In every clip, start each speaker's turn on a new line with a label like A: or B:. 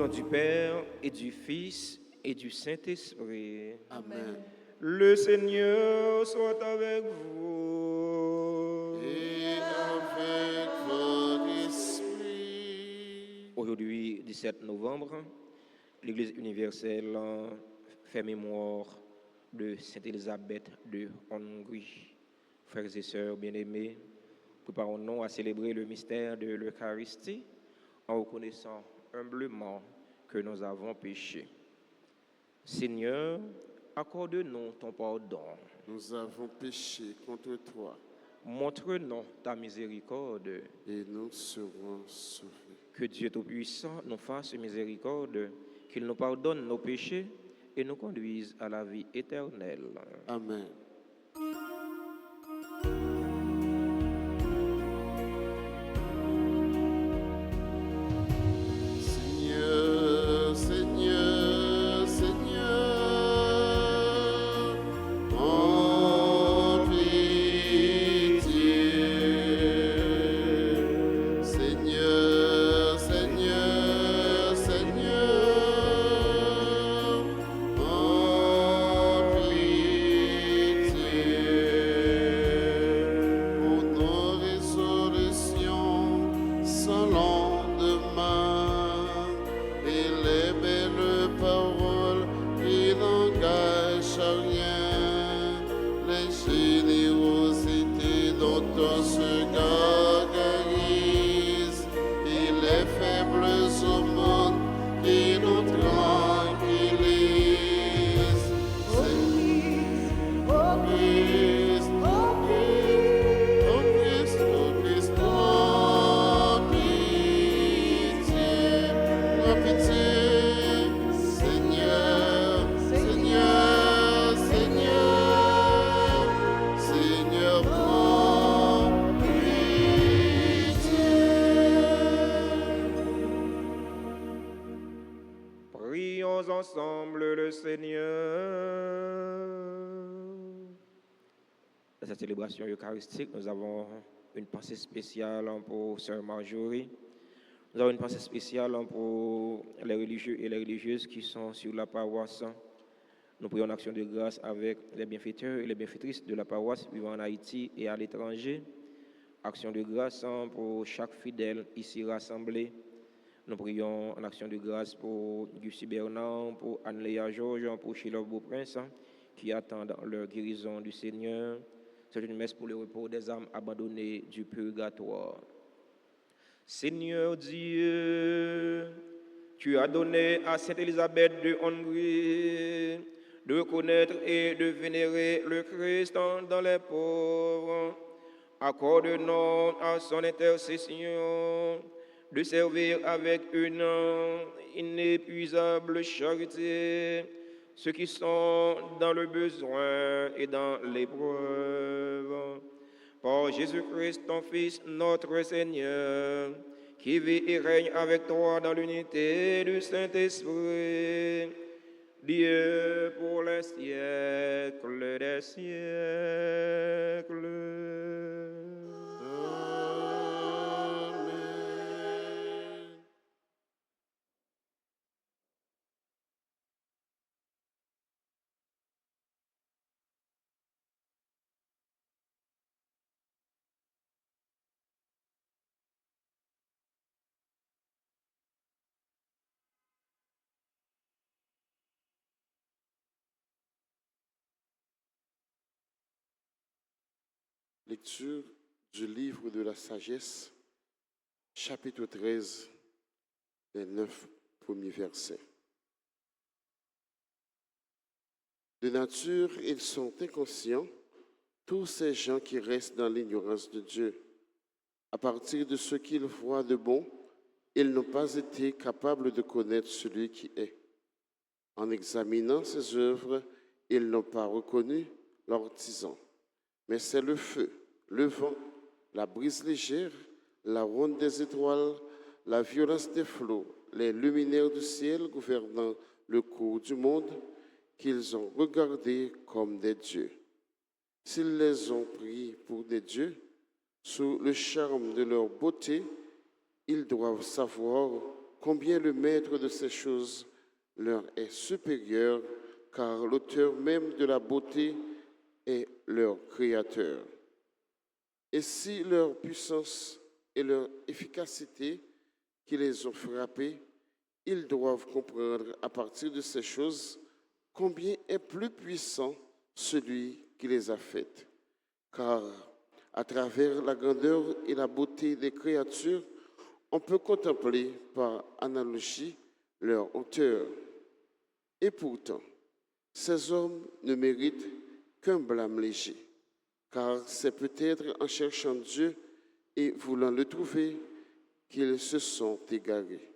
A: nom du Père et du Fils et du Saint-Esprit.
B: Amen.
A: Le Seigneur soit avec vous.
B: Et avec votre esprit.
A: Aujourd'hui, 17 novembre, l'Église universelle fait mémoire de Sainte Élisabeth de Hongrie. Frères et sœurs bien-aimés, préparons-nous à célébrer le mystère de l'Eucharistie en reconnaissant humblement que nous avons péché. Seigneur, accorde-nous ton pardon.
B: Nous avons péché contre toi
A: Montre-nous ta miséricorde.
B: et nous serons sauvés.
A: Que Dieu Tout-Puissant nous fasse miséricorde, qu'il nous pardonne nos péchés et nous conduise à la vie éternelle.
B: Amen. Seigneur, Seigneur, Seigneur, en pitié. Seigneur, Seigneur, Seigneur, en pitié. Pour nos résolutions sans lendemain et les belles paroles qui n'engagent à rien, les générosités dont on se gargarise et les faibles aumônes qui nous tranquillisent. Ô Christ, ô Christ, ô Christ, ô pitié, Seigneur, Seigneur, Seigneur, Seigneur, prends pitié.
A: Prions ensemble le Seigneur. Dans cette célébration eucharistique, nous avons une pensée spéciale pour Sœur Marjorie. Nous avons une pensée spéciale pour les religieux et les religieuses qui sont sur la paroisse. Nous prions en action de grâce avec les bienfaiteurs et les bienfaitrices de la paroisse vivant en Haïti et à l'étranger. Action de grâce pour chaque fidèle ici rassemblé. Nous prions en action de grâce pour Gussie Bernard, pour Anne-Léa Georges, pour Sheila Beauprince, qui attendent leur guérison du Seigneur. C'est une messe pour le repos des âmes abandonnées du purgatoire. Seigneur Dieu, tu as donné à Sainte Élisabeth de Hongrie de reconnaître et de vénérer le Christ dans les pauvres. Accorde-nous à son intercession de servir avec une inépuisable charité ceux qui sont dans le besoin et dans l'épreuve. Par Jésus-Christ, ton Fils, notre Seigneur, qui vit et règne avec toi dans l'unité du Saint-Esprit, Dieu pour les siècles des siècles.
B: Amen. Lecture du livre de la sagesse, chapitre 13, les 9 premiers versets. De nature, ils sont inconscients, tous ces gens qui restent dans l'ignorance de Dieu. À partir de ce qu'ils voient de bon, ils n'ont pas été capables de connaître celui qui est. En examinant ses œuvres, ils n'ont pas reconnu l'artisan. Mais c'est le feu, le vent, la brise légère, la ronde des étoiles, la violence des flots, les luminaires du ciel gouvernant le cours du monde, qu'ils ont regardés comme des dieux. S'ils les ont pris pour des dieux, sous le charme de leur beauté, ils doivent savoir combien le maître de ces choses leur est supérieur, car l'auteur même de la beauté est leur créateur. Et si leur puissance et leur efficacité qui les ont frappés, ils doivent comprendre à partir de ces choses combien est plus puissant celui qui les a faites. Car à travers la grandeur et la beauté des créatures, on peut contempler par analogie leur hauteur. Et pourtant, ces hommes ne méritent qu'un blâme léger, car c'est peut-être en cherchant Dieu et voulant le trouver qu'ils se sont égarés.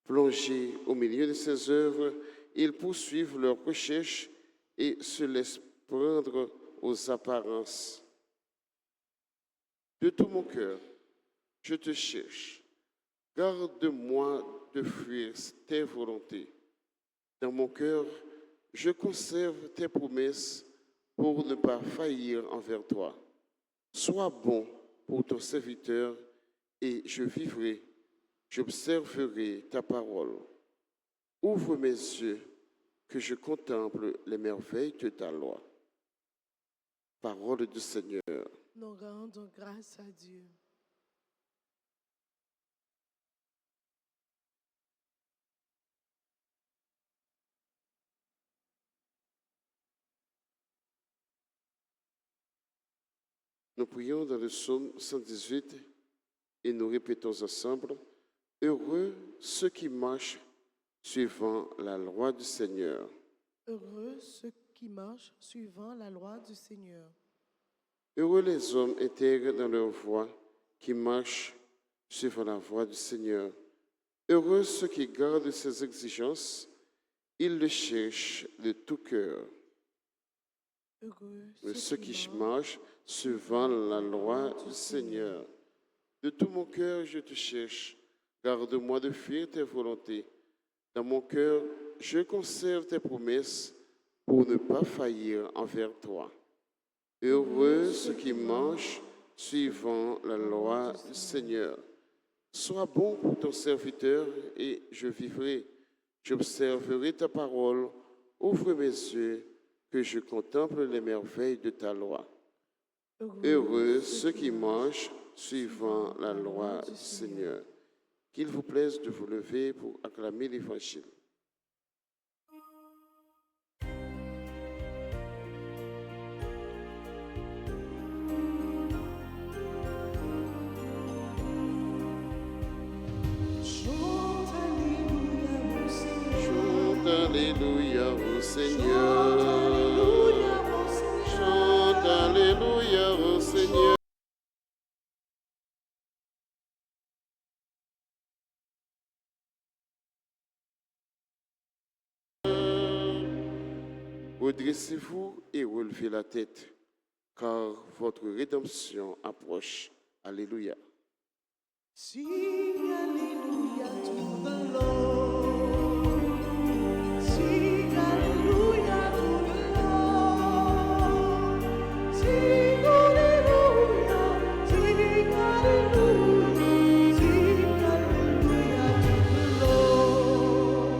B: Plongés au milieu de ces œuvres, ils poursuivent leurs recherches et se laissent prendre aux apparences. De tout mon cœur, je te cherche. Garde-moi de fuir tes volontés. Dans mon cœur, je conserve tes promesses pour ne pas faillir envers toi. Sois bon pour ton serviteur et je vivrai, j'observerai ta parole. Ouvre mes yeux que je contemple les merveilles de ta loi. Parole du Seigneur.
C: Nous rendons grâce à Dieu.
B: Nous prions dans le psaume 118 et nous répétons ensemble, heureux ceux qui marchent suivant la loi du Seigneur.
C: Heureux ceux qui marchent suivant la loi du Seigneur.
B: Heureux les hommes intègres dans leur voie, qui marchent suivant la voie du Seigneur. Heureux ceux qui gardent ses exigences, ils le cherchent de tout cœur.
C: Heureux
B: Ceux qui marchent suivant la loi du Seigneur. De tout mon cœur, je te cherche. Garde-moi de fuir tes volontés. Dans mon cœur, je conserve tes promesses pour ne pas faillir envers toi. Heureux ceux qui marchent suivant la loi du Seigneur. Sois bon pour ton serviteur et je vivrai. J'observerai ta parole. Ouvre mes yeux que je contemple les merveilles de ta loi. Heureux ceux qui marchent suivant la loi du Seigneur. Qu'il vous plaise de vous lever pour acclamer l'Évangile. Alléluia au Seigneur. Chante Alléluia au Seigneur. Redressez-vous et relevez la tête, car votre rédemption approche. Alléluia.
C: Sing hallelujah to the Lord. Sing hallelujah to the Lord. Sing hallelujah, sing hallelujah, sing hallelujah to the Lord.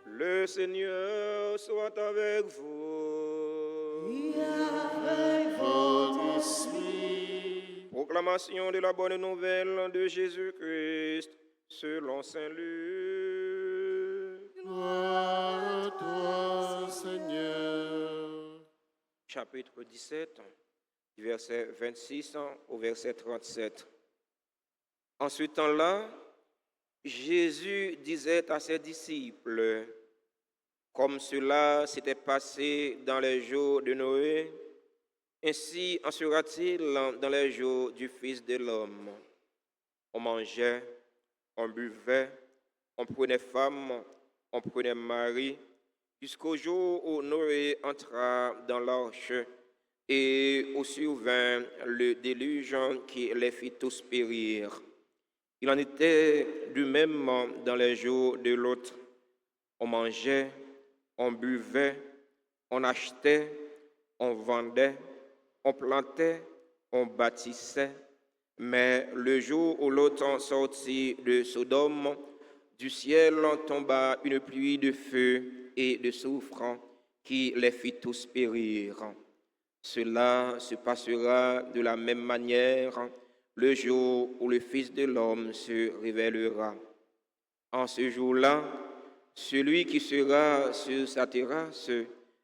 A: Le Seigneur soit avec vous.
C: Et avec votre esprit.
A: Proclamation de la bonne nouvelle de Jésus-Christ selon Saint Luc.
B: Gloire à toi, Seigneur.
A: Chapitre 17, du verset 26 au verset 37. En ce temps-là, Jésus disait à ses disciples, comme cela s'était passé dans les jours de Noé, ainsi en sera-t-il dans les jours du Fils de l'homme. On mangeait, on buvait, on prenait femme, on prenait mari, jusqu'au jour où Noé entra dans l'arche et où survint le déluge qui les fit tous périr. Il en était du même dans les jours de Lot. On mangeait, on buvait, on achetait, on vendait, on plantait, on bâtissait, Mais le jour où Lot sortit de Sodome, du ciel tomba une pluie de feu et de soufre qui les fit tous périr. Cela se passera de la même manière le jour où le Fils de l'homme se révélera. En ce jour-là, celui qui sera sur sa terrasse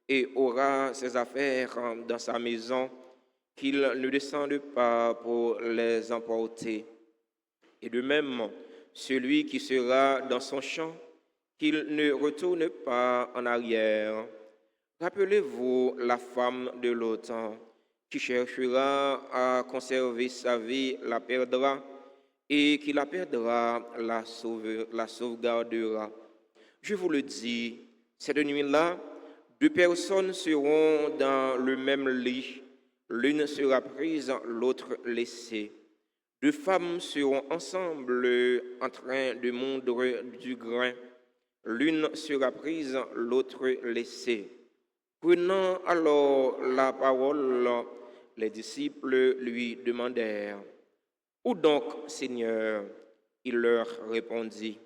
A: et aura ses affaires dans sa maison, qu'il ne descende pas pour les emporter. Et de même, celui qui sera dans son champ, qu'il ne retourne pas en arrière. Rappelez-vous la femme de Lot, qui cherchera à conserver sa vie, la perdra, et qui la perdra, la sauvegardera. Je vous le dis, cette nuit-là, deux personnes seront dans le même lit. L'une sera prise, l'autre laissée. Deux femmes seront ensemble en train de moudre du grain. L'une sera prise, l'autre laissée. Prenant alors la parole, les disciples lui demandèrent: Où donc, Seigneur? Il leur répondit: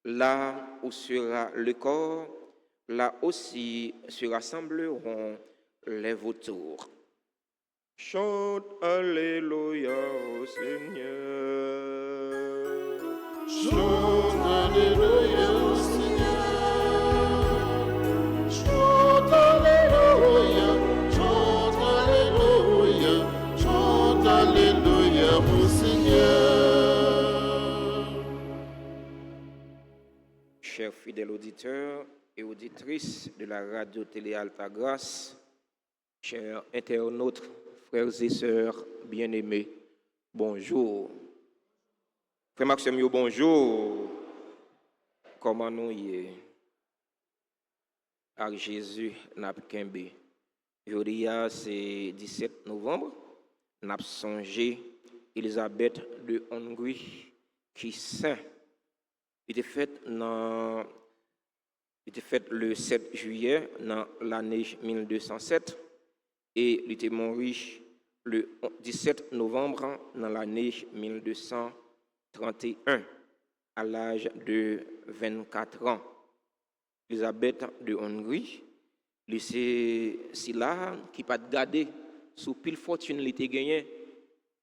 A: Là où sera le corps, là aussi se rassembleront les vautours. Chante Alléluia au Seigneur.
B: Chante Alléluia au Seigneur. Chante Alléluia. Chante Alléluia. Chante Alléluia au Seigneur.
A: Chers fidèles auditeurs et auditrices de la radio-télé Alta Grâce, chers internautes, frères et sœurs bien-aimés, bonjour. Frère Maxime, bonjour. Comment nous y est? Avec Jésus, n'a kembe. Aujourd'hui, c'est 17 novembre. N'a songé Élisabeth de Hongrie qui saint. Il était fait le 7 juillet dans l'année 1207 et il était mort le 17 novembre dans l'année 1231 à l'âge de 24 ans. Élisabeth de Hongrie, c'est là qui pas gardé sous pile fortune il était gagné,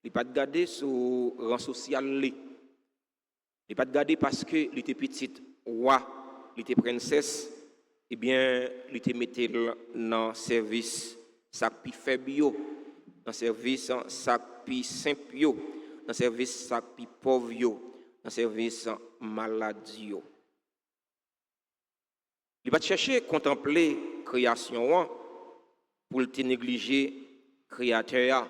A: il pas gardé sous rang social li. Il pas gardé parce que il était petite roi, il était princesse, eh bien il était metté dans service ça pi faible yo, dans service ça pi simple yo, dans service ça pi pauvre yo, dans service maladie yo. Il va chercher contempler création pour te négliger créateur.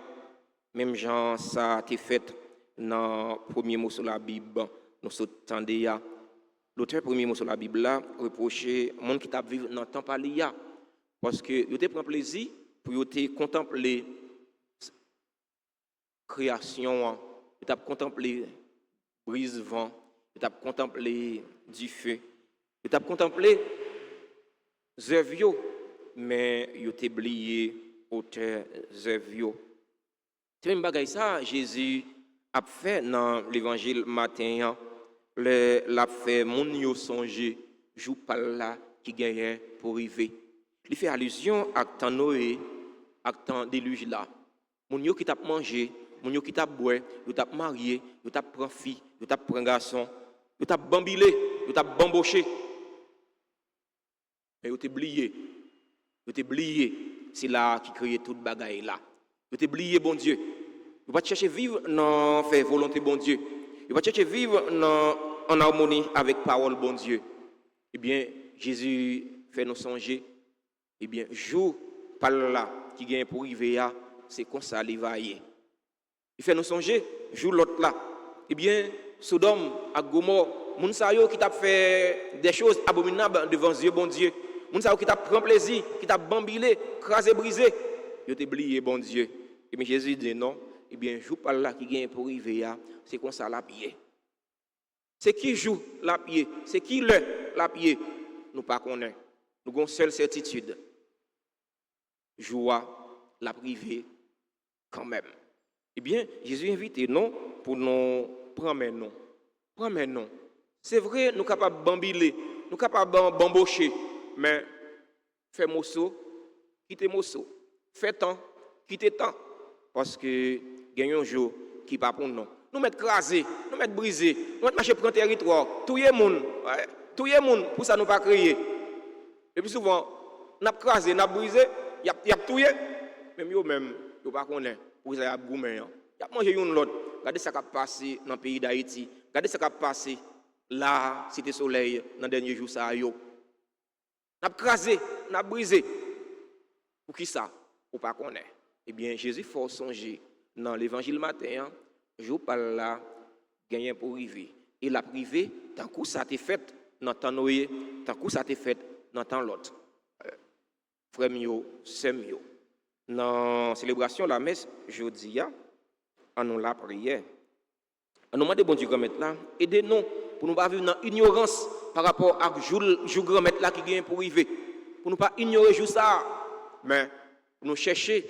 A: Même genre ça a été fait dans le premier mot sur la Bible, nous s'entendez. L'auteur premier mot sur la Bible là reproché monde qui t'a vivre dans le temps palia parce que il te prend plaisir pour te contempler création, il t'a contempler brise vent, il t'a contempler du feu, il t'a contempler Zevio, mais il t'a oublié auteur Zevio. C'est même bagaille ça Jésus a fait dans l'évangile matin, l'a fait moun yo songer jou pas là qui gagne pour arriver. Il fait allusion à temps Noé, à temps déluge là. Moun yo qui t'a mangé, moun yo qui t'a boire, yo t'a marié, yo t'a prend fille, yo t'a prend garçon, yo t'a bambilé, yo t'a bamboché. Mais yo t'oublié. Yo t'oublié, c'est là qui crée toute bagaille là. Yo t'oublié bon Dieu. Yo pas chercher vivre dans faire volonté bon Dieu. Yo pas chercher vivre en harmonie avec parole bon Dieu. Eh bien, Jésus fait nous songer. Eh bien, jour par là qui gagne pour arriver c'est comme ça il va y. Il fait nous songer jour l'autre là. Eh bien, Sodome à Gomorrhe, moun sa yo qui t'a fait des choses abominables devant Dieu bon Dieu. Moun sa yo qui t'a prend plaisir, qui t'a bambilé, crasé, brisé. Yo t'ai oublié bon Dieu. Et bien Jésus dit non. Eh bien, jour par là qui gagne pour arriver c'est comme ça la pied. C'est qui joue la pied, c'est qui la pied. Nous pas connaissons. Nous avons une seule certitude. Joie la privée quand même. Eh bien, Jésus invite nous pour nous prendre nous. Prendre nous. C'est vrai, nous sommes capables de bambiler, nous sommes capables de bambocher, mais fais morceau, quittez morceau. Fais temps, quittez temps. Parce que gagnons un jour qui pas pour nous. Nous mettre crasés, nous mettre brisés, nous mettre marcher pour un territoire. Tout le monde, pour ça nous pas créer. Et puis souvent, nous avons crasé, nous avons brisé, il y a tout. Même yo même, yo pas connaît, pour ça y a gourmet. Y a mangé une l'autre. Regardez ça qui a passé dans le pays d'Haïti. Regardez ça qui a passé là, Cité Soleil, dans les derniers jours ça yo. N'a crasé, n'a brisé. Pour qui ça? Pour pas connaître. Eh bien, Jésus faut songer dans l'évangile matin, je parle là, gagner pour arriver. Et la privée, tant que ça t'est fait dans temps Noé, tant que ça t'est fait dans temps l'autre. Frère mio, c'est mio. Dans la célébration de la messe, je dis, en nous la prière. On nous demande bon Dieu grand-mère là, aidez-nous pour ne pas vivre dans l'ignorance par rapport à jour grand-mère là qui gagne pour arriver. Pour ne pas ignorer juste ça, mais pour nous chercher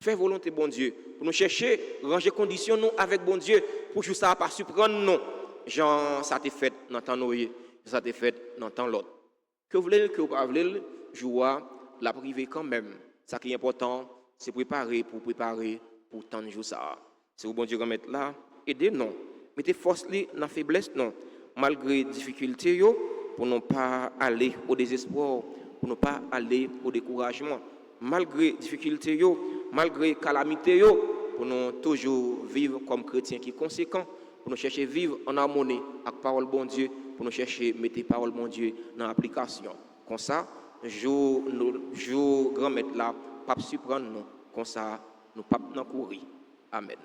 A: faire volonté bon Dieu, pour nous chercher ranger conditions nous avec bon Dieu pour juste ça pas surprendre nous. Jean ça t'est fait dans temps Noé, ça t'est fait dans temps l'autre. Que vous voulez que vous pas voulez, joie la priver quand même. Ça qui est important, c'est préparer pour tant de jours ça. C'est au bon Dieu remettre là, aidez-nous, mettez force dans la faiblesse non, malgré difficultés yo, pour ne pas aller au désespoir, pour ne pas aller au découragement, malgré difficultés yo, malgré calamité yo, pour nous toujours vivre comme chrétiens qui conséquents, pour nous chercher vivre en harmonie avec parole bon Dieu, pour nous chercher mettre parole bon Dieu dans l'application. Comme ça, jour grand maître là, pas surprendre nous, comme ça, nous pas n'en courir. Amen.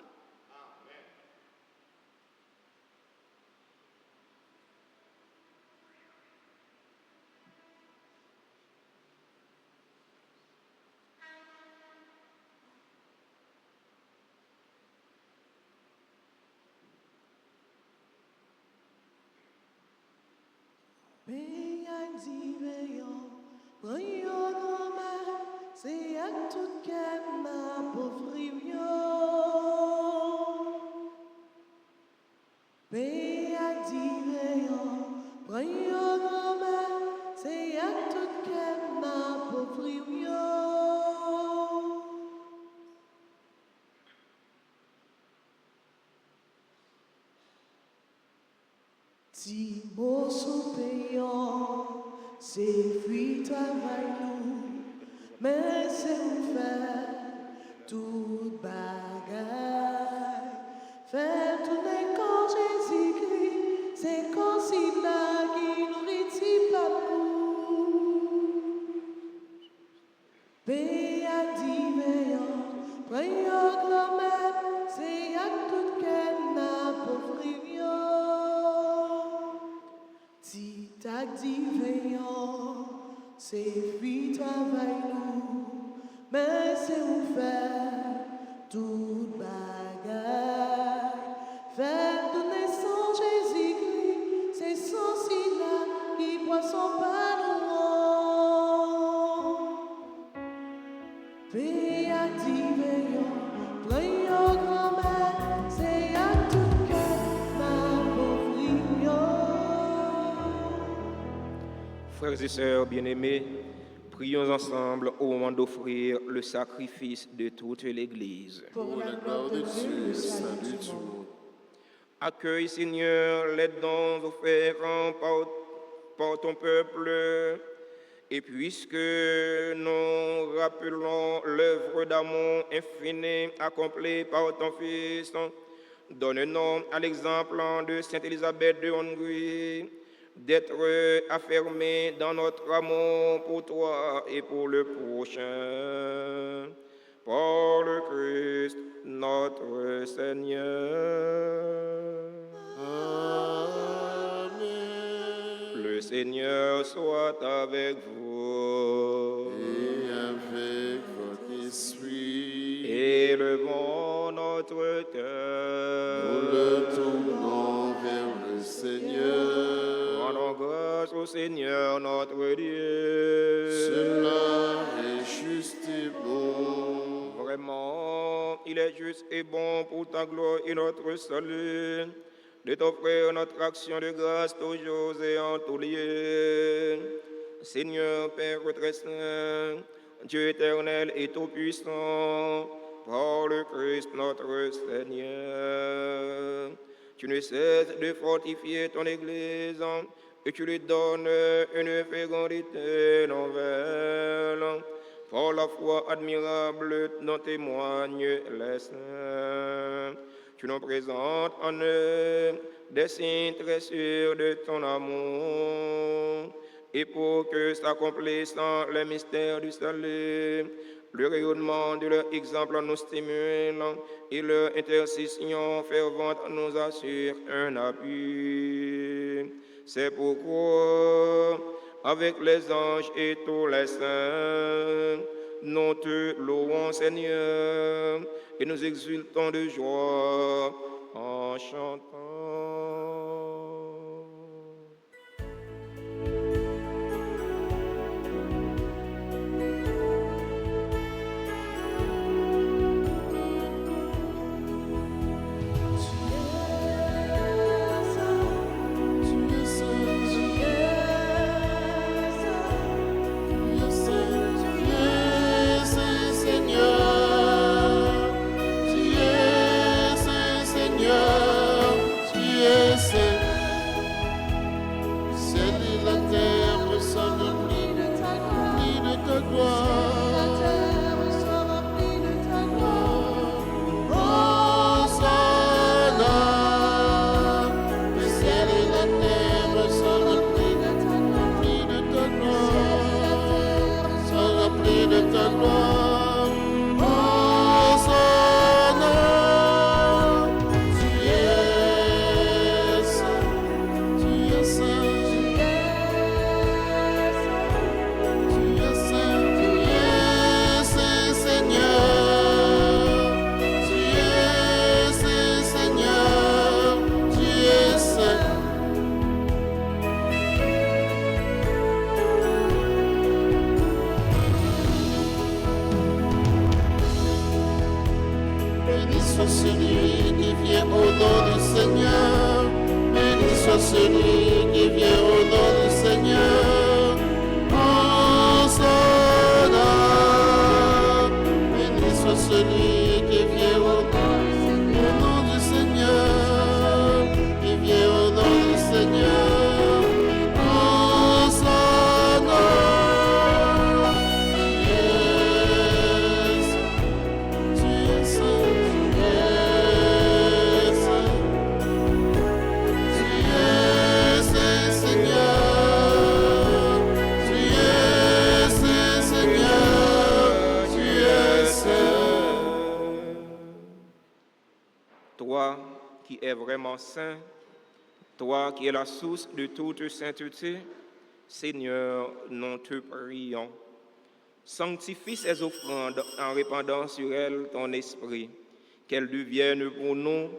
C: C'est à tout qu'elle m'a pauvre mais à dire c'est à tout qu'elle m'a pauvre si mon payant c'est fruit travail nous mais c'est où faire toute bagaille. Faire tourner quand Jésus-Christ, c'est quand il a qui nous retire pas nous. Paix à divers, prions grand-mère, c'est à tout qu'elle n'a pas si t'as divers, c'est lui travail nous, mais c'est où faire toute bagaille. Faire de naissance Jésus-Christ, c'est son là qui boit son pain Paix à divers, prions grand-mère, c'est à tout cœur ma pauvre.
A: Frères et sœurs bien-aimés, prions ensemble au moment d'offrir le sacrifice de toute l'Église.
B: Pour la gloire de Dieu, le salut du monde.
A: Accueille, Seigneur, les dons offerts par ton peuple, et puisque nous rappelons l'œuvre d'amour infini accomplie par ton Fils, donne-nous à l'exemple de Sainte Élisabeth de Hongrie, d'être affermés dans notre amour pour toi et pour le prochain. Par le Christ, notre Seigneur.
B: Amen.
A: Le Seigneur soit avec vous.
B: Et avec votre esprit,
A: Élevons notre cœur.
B: nous le tournons vers le Seigneur.
A: Rendons grâce au Seigneur notre Dieu.
B: Cela est juste et bon.
A: Vraiment, il est juste et bon pour ta gloire et notre salut, de t'offrir notre action de grâce toujours et en tout lieu. Seigneur, Père très saint, Dieu éternel et tout-puissant, par le Christ notre Seigneur, tu ne cesses de fortifier ton Église et tu lui donnes une fécondité nouvelle. Par la foi admirable dont témoignent les saints, tu nous présentes en eux des signes très sûrs de ton amour. Et pour que s'accomplissent les mystères du salut, le rayonnement de leur exemple nous stimule et leur intercession fervente nous assure un appui. C'est pourquoi, avec les anges et tous les saints, nous te louons, Seigneur, et nous exultons de joie en chantant. Toi qui es vraiment saint, toi qui es la source de toute sainteté, Seigneur, nous te prions. Sanctifie ces offrandes en répandant sur elles ton esprit, qu'elles deviennent pour nous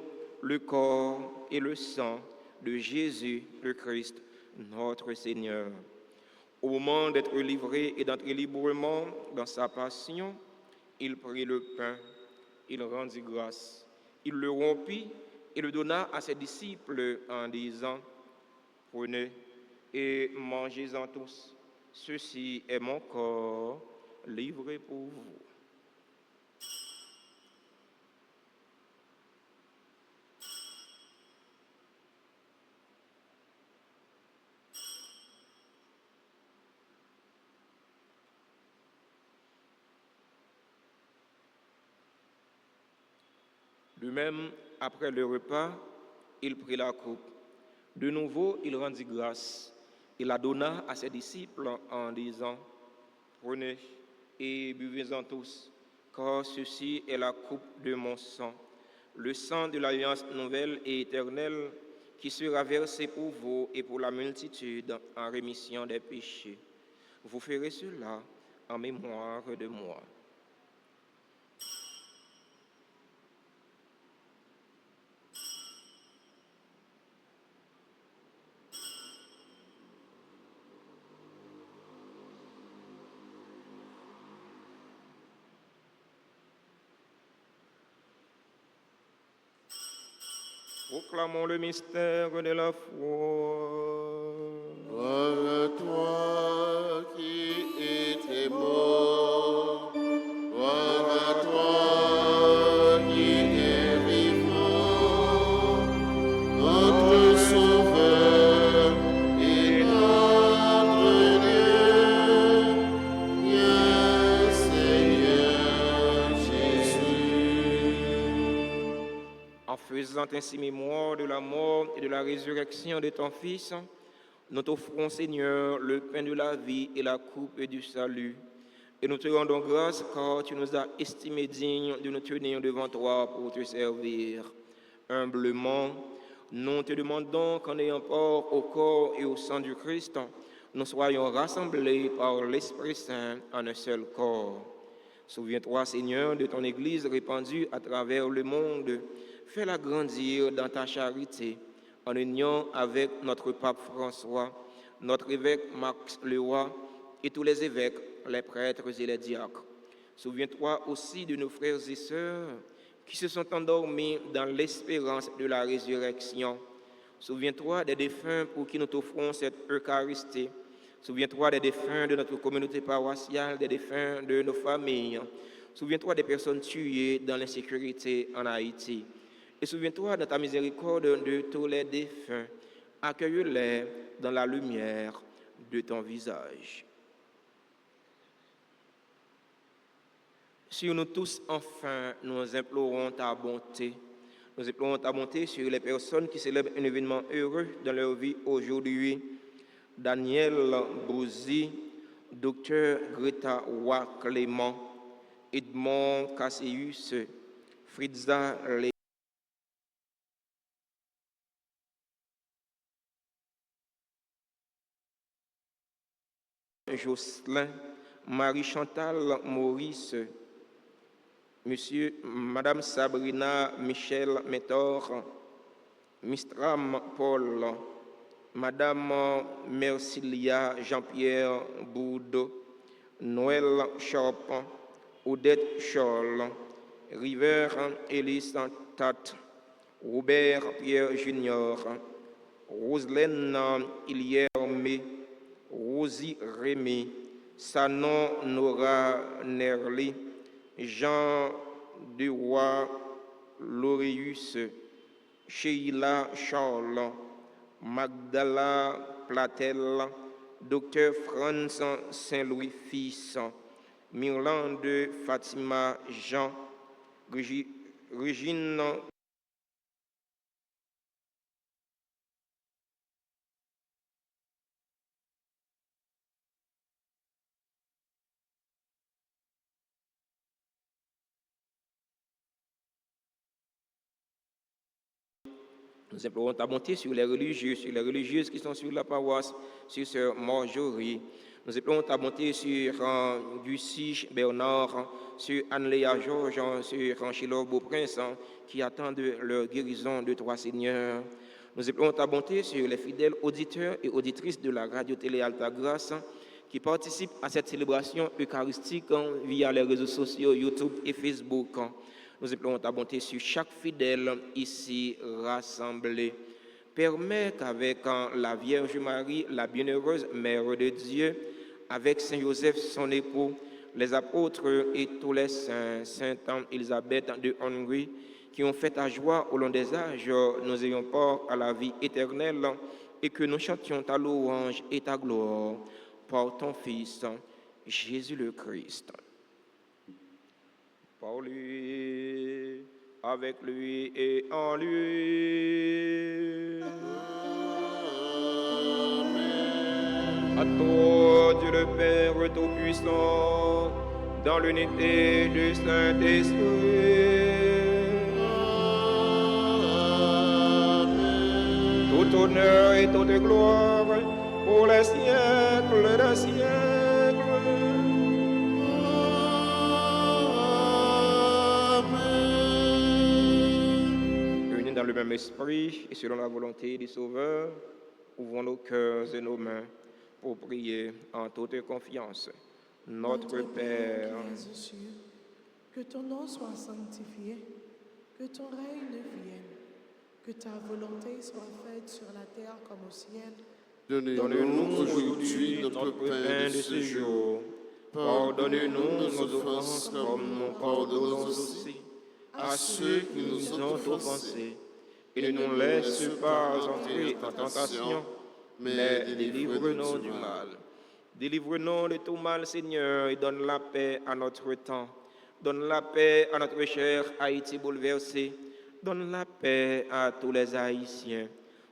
A: le corps et le sang de Jésus le Christ, notre Seigneur. Au moment d'être livré et d'entrer librement dans sa passion, il prit le pain, il rendit grâce, il le rompit et le donna à ses disciples en disant, « Prenez et mangez-en tous, ceci est mon corps livré pour vous. » De même, après le repas, il prit la coupe. De nouveau, il rendit grâce. Il la donna à ses disciples en disant, « Prenez et buvez-en tous, car ceci est la coupe de mon sang, le sang de l'alliance nouvelle et éternelle qui sera versé pour vous et pour la multitude en rémission des péchés. Vous ferez cela en mémoire de moi. » Proclamons le mystère de la foi.
B: Gloire à toi qui étais mort. Gloire à toi qui es vivant. Notre Sauveur et notre Dieu. Bien Seigneur Jésus.
A: En faisant ainsi mémoire de la mort et de la résurrection de ton Fils, nous t'offrons, Seigneur, le pain de la vie et la coupe du salut. Et nous te rendons grâce car tu nous as estimés dignes de nous tenir devant toi pour te servir. Humblement, nous te demandons qu'en ayant part au corps et au sang du Christ, nous soyons rassemblés par l'Esprit Saint en un seul corps. Souviens-toi, Seigneur, de ton Église répandue à travers le monde. Fais-la grandir dans ta charité, en union avec notre pape François, notre évêque Max Leroy et tous les évêques, les prêtres et les diacres. Souviens-toi aussi de nos frères et sœurs qui se sont endormis dans l'espérance de la résurrection. Souviens-toi des défunts pour qui nous t'offrons cette Eucharistie. Souviens-toi des défunts de notre communauté paroissiale, des défunts de nos familles. Souviens-toi des personnes tuées dans l'insécurité en Haïti. Et souviens-toi de ta miséricorde de tous les défunts. Accueille-les dans la lumière de ton visage. Sur nous tous, enfin, nous implorons ta bonté. Nous implorons ta bonté sur les personnes qui célèbrent un événement heureux dans leur vie aujourd'hui. Daniel Bouzy, Dr Greta Roy-Clément, Edmond Cassius, Fritza Lé, Jocelyn, Marie-Chantal Maurice, Madame Sabrina Michel Métor, Mistram Paul, Madame Mercilia Jean-Pierre Boudot, Noël Chop, Odette Scholl, River Elise Tat, Robert Pierre Junior, Roselaine Ilierme, Rosie Rémy, Sanon Nora Nerli, Jean Duroy Laureus, Sheila Charles, Magdala Platel, Dr Franz Saint-Louis Fils, Mirlande Fatima Jean, Régine Nous implorons ta bonté sur les religieux, sur les religieuses qui sont sur la paroisse, sur Sœur Marjorie. Nous implorons ta bonté sur Lucie Bernard, sur Anne-Léa Georges, sur Ranchilo Beauprince, qui attendent leur guérison de toi, Seigneur. Nous implorons ta bonté sur les fidèles auditeurs et auditrices de la radio-télé Alta Grâce, qui participent à cette célébration eucharistique via les réseaux sociaux YouTube et Facebook. Nous implorons ta bonté sur chaque fidèle ici rassemblé. Permets qu'avec la Vierge Marie, la bienheureuse Mère de Dieu, avec Saint Joseph, son époux, les apôtres et tous les saints, Sainte Élisabeth de Hongrie, qui ont fait ta joie au long des âges, nous ayons part à la vie éternelle et que nous chantions ta louange et ta gloire par ton Fils, Jésus le Christ. Par lui, avec lui et en lui. Amen. À toi, Dieu le Père Tout-Puissant, dans l'unité du Saint-Esprit. Amen. Tout honneur et toute gloire pour les siècles des siècles. Dans le même esprit et selon la volonté du Sauveur, ouvrons nos cœurs et nos mains pour prier en toute confiance. Notre Père,
C: qui es aux cieux, que ton nom soit sanctifié, que ton règne vienne, Que ta volonté soit faite sur la terre comme au ciel.
B: Donne-nous aujourd'hui notre pain de ce jour. Pardonne-nous nos offenses comme nous pardonnons aussi à ceux qui nous ont offensés.
A: Et ne nous laisse pas entrer en tentation, mais délivre-nous du mal. Délivre-nous de tout mal, Seigneur, et donne la paix à notre temps. Donne la paix à notre cher Haïti bouleversé. Donne la paix à tous les Haïtiens.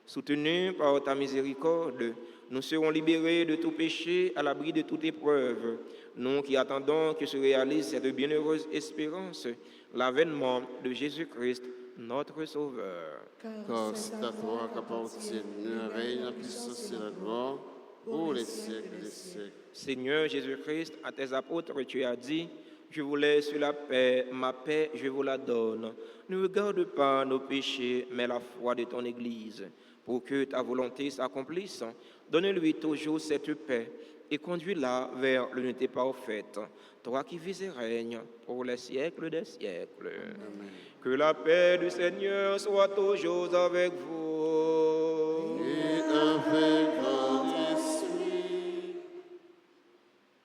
A: Soutenus par ta miséricorde, nous serons libérés de tout péché, à l'abri de toute épreuve. Nous qui attendons que se réalise cette bienheureuse espérance, l'avènement de Jésus-Christ, notre Sauveur.
B: Car c'est à toi qu'appartiennent le règne, la puissance et la gloire, pour les siècles des siècles.
A: Seigneur Jésus-Christ, à tes apôtres, tu as dit, je vous laisse la paix, ma paix, je vous la donne. Ne regarde pas nos péchés, mais la foi de ton Église. Pour que ta volonté s'accomplisse, donne-lui toujours cette paix et conduis-la vers l'unité parfaite. Toi qui vis et règnes pour les siècles des siècles.
B: Amen.
A: Que la paix du Seigneur soit toujours avec vous.
B: Et avec votre esprit.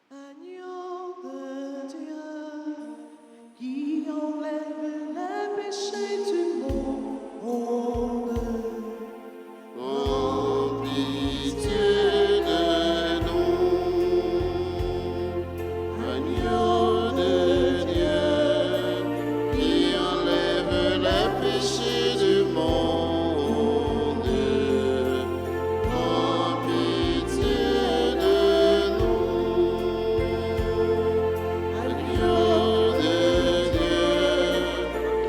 C: Agneau de Dieu, qui enlève les péchés du monde.
B: Oh, pitié de nous, agneau de Dieu, qui enlève les péchés du monde. Oh, pitié de nous, agneau de Dieu,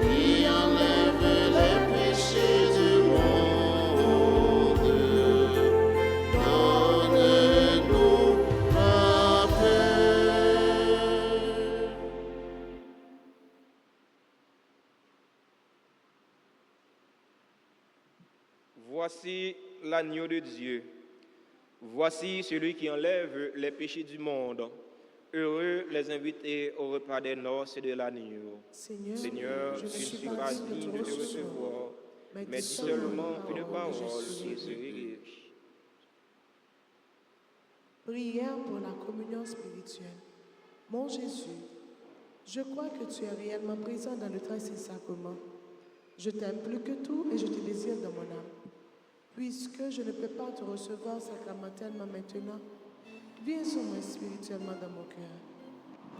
B: qui enlève les péchés du monde. Donne-nous la paix.
A: Voici l'agneau de Dieu. Voici celui qui enlève les péchés du monde. Heureux les invités au repas des noces de l'agneau. Seigneur, je ne suis pas digne de te recevoir, mais dis seulement une parole et je serai guéri.
C: Prière pour la communion spirituelle. Mon Jésus, je crois que tu es réellement présent dans le Saint-Sacrement. Je t'aime plus que tout et je te désire dans mon âme. Puisque je ne peux pas te recevoir sacramentellement maintenant, viens sur moi spirituellement dans mon cœur.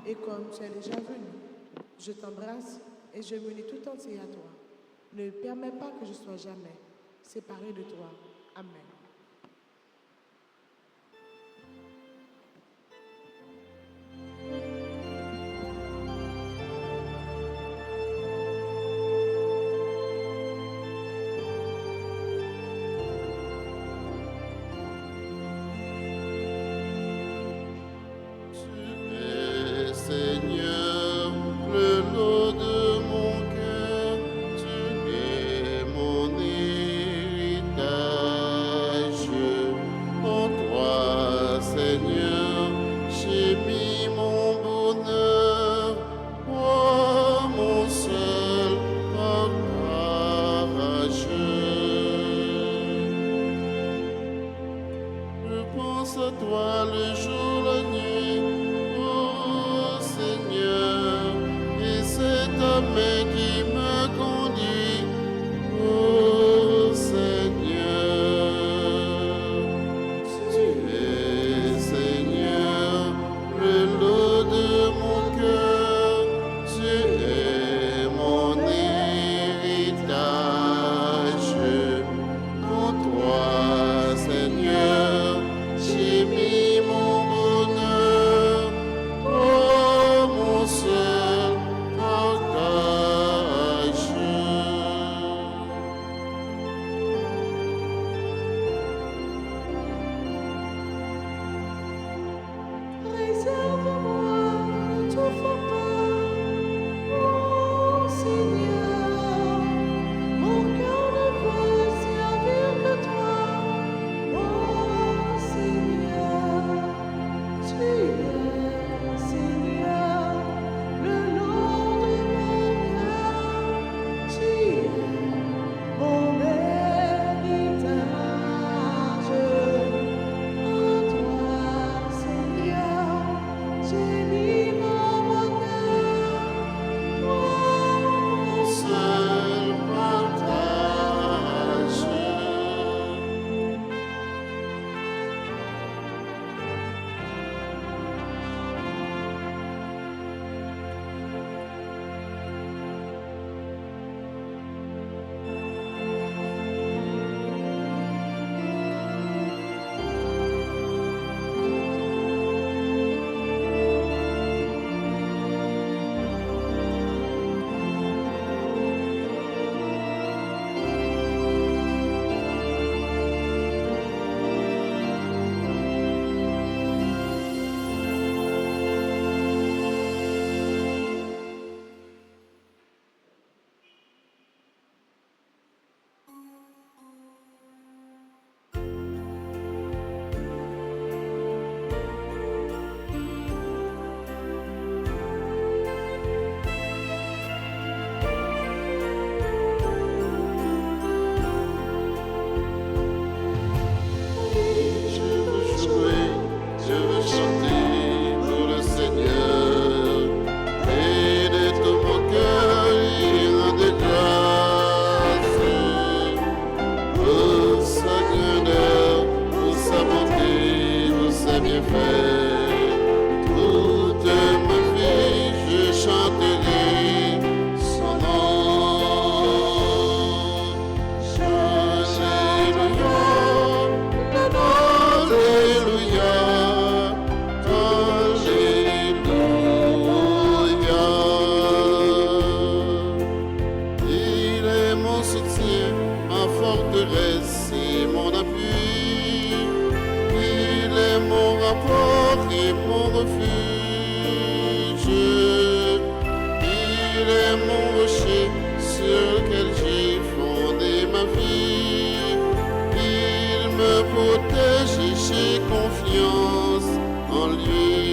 C: Et comme tu es déjà venu, je t'embrasse et je m'unis tout entier à toi. Ne permets pas que je sois jamais séparé de toi. Amen.
B: Seigneur, le lot de mon cœur, tu es mon héritage. En toi, Seigneur, j'ai mis mon bonheur, oh mon seul partage. Je pense à toi le jour, la nuit, oh Seigneur, et c'est ta main qui me conduit, oh Seigneur. Tu es, Seigneur, le lot de mon cœur, tu es mon héritage. En toi, Seigneur, j'ai mis mon bonheur, oh mon seul partage. protégé, j'ai confiance en lui.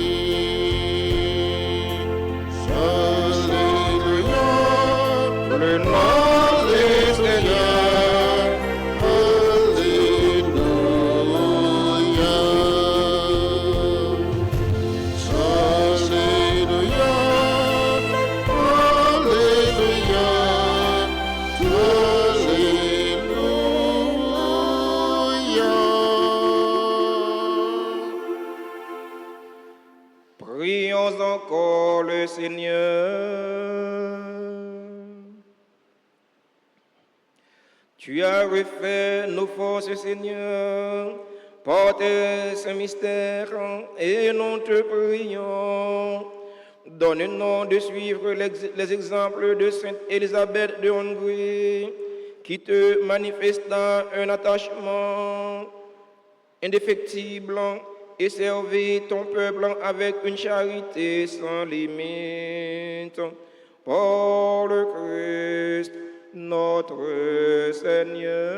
B: Alléluia,
A: Le nom du Seigneur.
B: Alléluia, Alléluia, Alléluia.
A: Prions encore le Seigneur. Tu as refait nos forces, Seigneur, par tes saints mystères, et nous te prions. Donne-nous de suivre les exemples de Sainte Élisabeth de Hongrie, qui te manifesta un attachement indéfectible et servir ton peuple avec une charité sans limite. Par le Christ, notre Seigneur.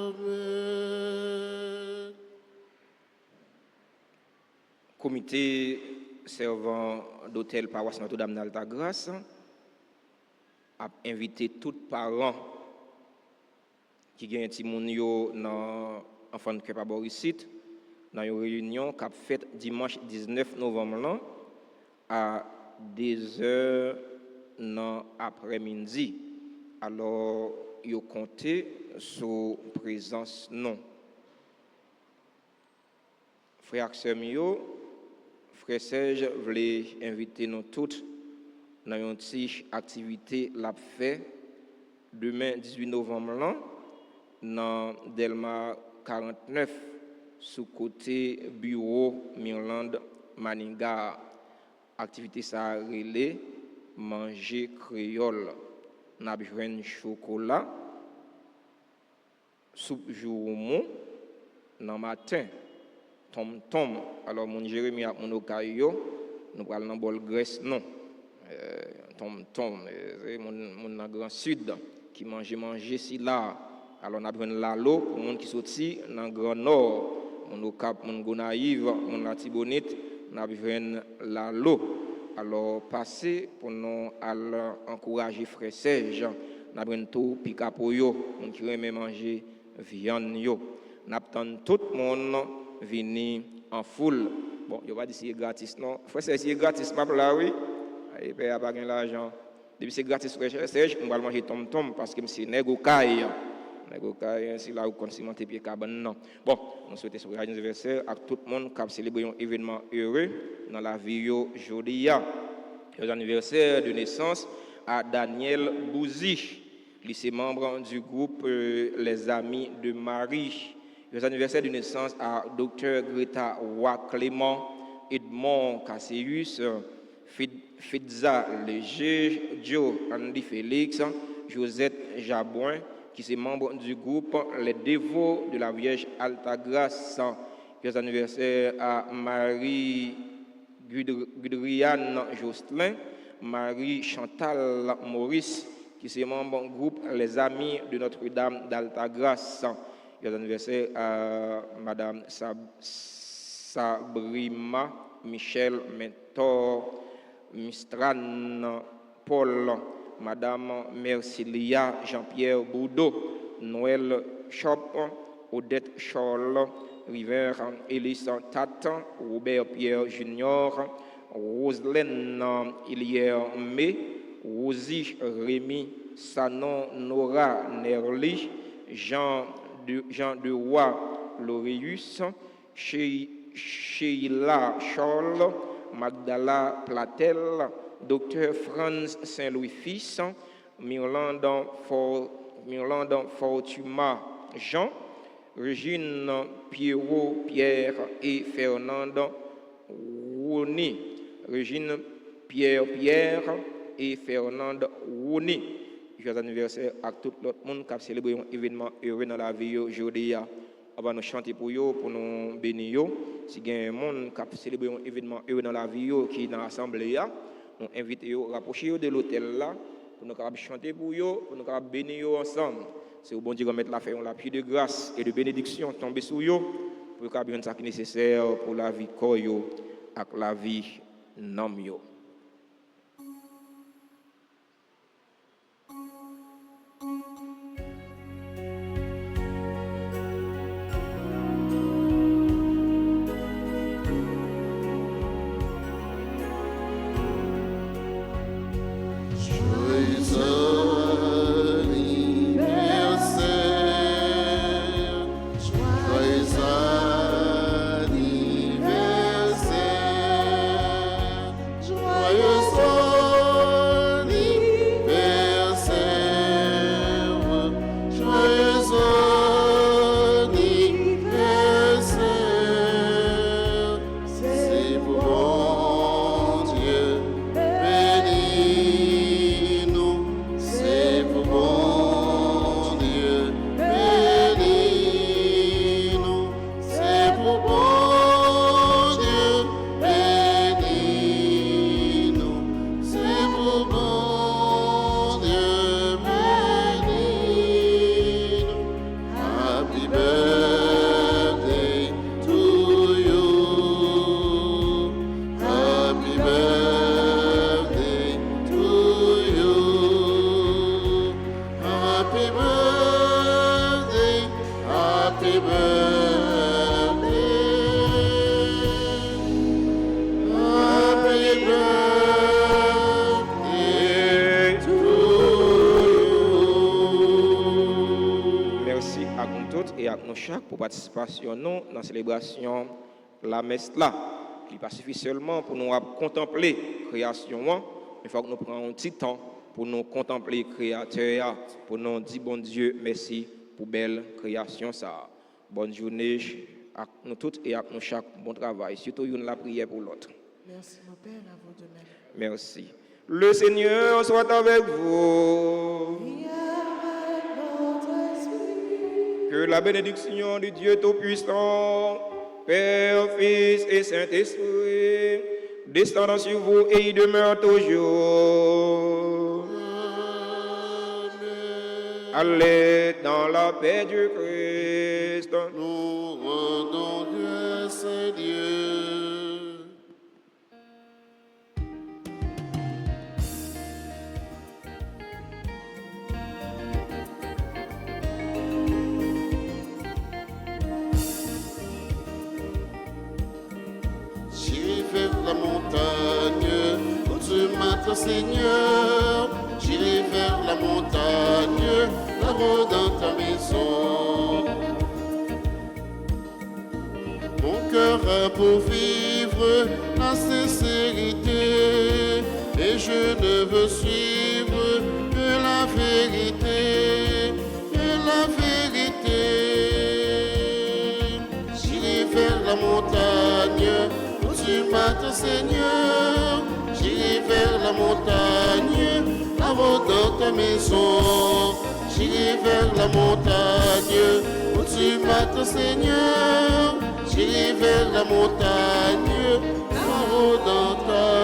B: Amen.
A: Comité servant d'hôtel paroisse Notre-Dame d'Altagrace a invité tous les parents qui gagnent un petit moun yo dans enfant de cœur à Borisite dans une réunion qui a fait dimanche 19 novembre là, à 2h dans après-midi. Alors, yo compté sur présence non. Frère Axemio, frère Serge voulait inviter nous toutes dans une petite activité l'a fait demain 18 novembre là, dans Delma 49 sous côté bureau Mirland Maninga. Activité ça relais manger créole. N'a besoin chocolat, soupe jourmon dans matin. Tom. Alors mon Jérémie a mon okayo, nous parlons dans bol graisse non. Tom mon grand sud qui manger si là. Alors on a besoin de l'alo pour monde qui sorti dans grand nord, mon Okap, mon Gonaïve, mon Latibonite, on a besoin de l'alo. Alors passez pour nous encourager frère Serge, on a besoin de tout picapo yo, on qui aime manger viande yo. On attend tout le monde venir en foule. Bon, je vais dire si c'est gratis non. Frère Serge, si c'est gratis pas là oui. Il paye pas gain l'argent. Depuis c'est gratis frère Serge, on va manger tom parce que c'est négocaille. Si là, vous continuez pied cabane, non. Bon, nous souhaitons ce anniversaire à tout le monde qui a célébré un événement heureux dans la vie aujourd'hui. Le anniversaire de naissance à Daniel Bouzi, lycée membre du groupe Les Amis de Marie. Le anniversaire de naissance à Dr Greta Roy-Clément, Edmond Casséus, Fidza Léger, Joe Andy Félix, Josette Jabouin, qui est membre du groupe Les Dévots de la Vierge Altagrace. Joyeux anniversaire à Marie Gudriane Jostelin, Marie Chantal Maurice, qui est membre du groupe Les Amis de Notre-Dame d'Altagrace. Joyeux anniversaire à Madame Sabrima Michel Mentor, Mistran Paul, Madame Mercilia Jean-Pierre Boudot, Noël Chop, Odette Charles, River Elisa Tatan, Robert Pierre Junior, Roselaine Ilière May, Rosie Rémy, Sanon Nora Nerli, Jean de Roy Laureus, Sheila Charles, Magdala Platel, Dr Franz Saint-Louis-Fils, Mirland Fortuma Jean, Régine Pierrot Pierre et Fernande Rouni. Régine Pierre et Fernande Rouni. Joyeux anniversaire à tout l'autre monde qui a célébré un événement heureux dans la vie aujourd'hui. On va nous chanter pour eux, pour nous bénir. Si il y a un monde qui a célébré un événement heureux dans la vie qui est dans l'assemblée, nous invitons à rapprocher de l'hôtel là, pour nous chanter pour eux, pour nous bénir ensemble. c'est au bon Dieu remettre la fait, on l'appui de grâce et de bénédiction tomber sur eux pour qu'il y ait ce qui est nécessaire pour la vie koyo et la vie nom yo. Pour participation non dans la célébration la messe là qui pas suffit seulement pour nous contempler la création il faut que nous prenions un petit temps pour nous contempler le créateur pour nous dire bon Dieu merci pour belle création ça bonne journée à nous toutes et à nous chaque bon travail surtout une la prière pour l'autre.
C: Merci mon Père, à vous de même.
A: Merci. Le Seigneur soit avec vous. Que la bénédiction du Dieu Tout-Puissant, Père, Fils et Saint-Esprit, descendant sur vous et y demeure toujours.
B: Amen.
A: Allez dans la paix du Christ.
B: Nous rendons grâce à Dieu. La montagne où tu m'attends, Seigneur. J'irai vers la montagne, là-haut dans ta maison. Mon cœur a pour vivre la sincérité, et je ne veux suivre que la vérité, que la vérité. J'irai vers la montagne. Tu m'attends, Seigneur, j'irai vers la montagne, là-haut dans ta maison. J'irai vers la montagne, où tu m'attends, Seigneur, j'irai vers la montagne, là-haut dans ta